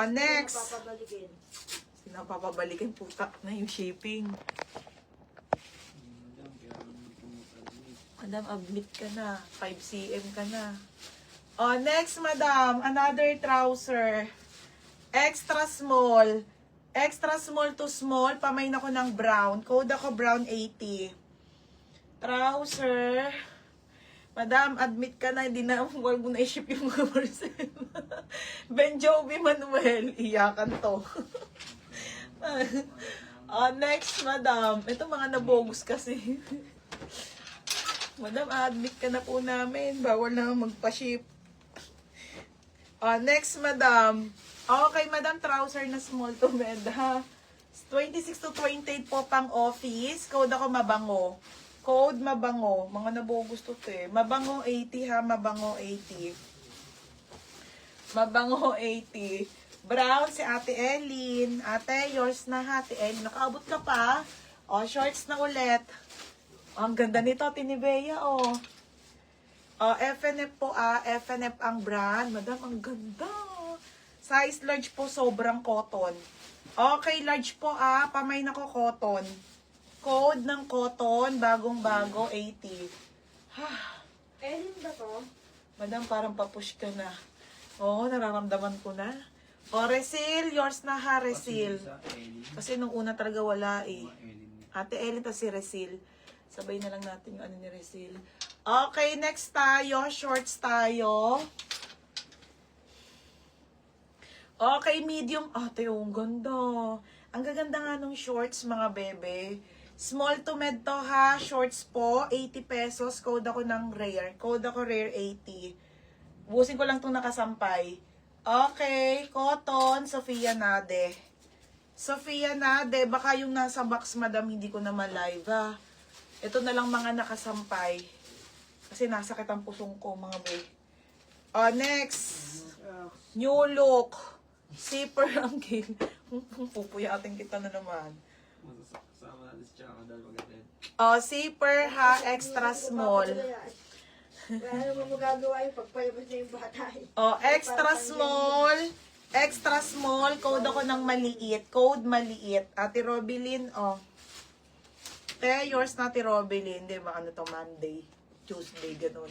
Next. Papabalikin. Sino papabalikin? Puta na yung shipping. Madam, admit ka na. 5 cm ka na. Next, madam. Another trouser. Extra small. Extra small to small. Pamain ako ng brown. Code ako brown 80. Trouser. Madam, admit ka na. Hindi na, huwag mo na i-ship yung mga parcel. Ben Jovi Manuel. Iyakan to. Next, madam. Ito mga nabogus kasi. Madam, admit ka na po namin. Bawal na magpa-ship. Next, madam. Okay, madam, trouser na small to med, ha? 26 to 28 po pang office. Code ako mabango. Code mabango. Mga nabogus to eh. Mabango 80, ha? Mabango 80. Mabango 80. Brown si Ate Ellen. Ate, yours na, ha? Ate Ellen. Nakaabot ka pa. Shorts na ulit. Ang ganda nito, Tinibea, FNF po, FNF ang brand. Madam, ang ganda. Size large po, sobrang cotton. Okay, large po, pamay na ko cotton. Code ng cotton, bagong-bago, 80. Ellen ba to? Madam, parang papush ka na. Oo, nararamdaman ko na. Resil, yours na, ha, Resil. Kasi nung una talaga wala, eh. Ate Ellen, tas si Resil. Sabay na lang natin yung ano ni Resil. Okay, next tayo. Shorts tayo. Okay, medium. Ate, ang ganda. Ang gaganda nga nung shorts, mga bebe. Small to med to, ha. Shorts po, 80 pesos. Code ako ng rare. Code ako rare 80. Busin ko lang itong nakasampay. Okay, cotton, Sofia Nade. Sofia Nade, baka yung nasa box, madam, hindi ko na ma-live, ha. Ito na lang mga nakasampay. Kasi nasakit ang pusong ko, mga boy. Next. New look. Zipper ang game. Pupuyatin kita na naman. Sama natin si Chaka dahil mag-attend. Zipper, ha. Extra small. Wala naman magagawa yung pagpayabas na yung bata. Extra small. Extra small. Code ako ng maliit. Code maliit. Ate Robilyn, yours na, Ate Robilyn. Hindi ba, ano to, Monday, Tuesday, ganun.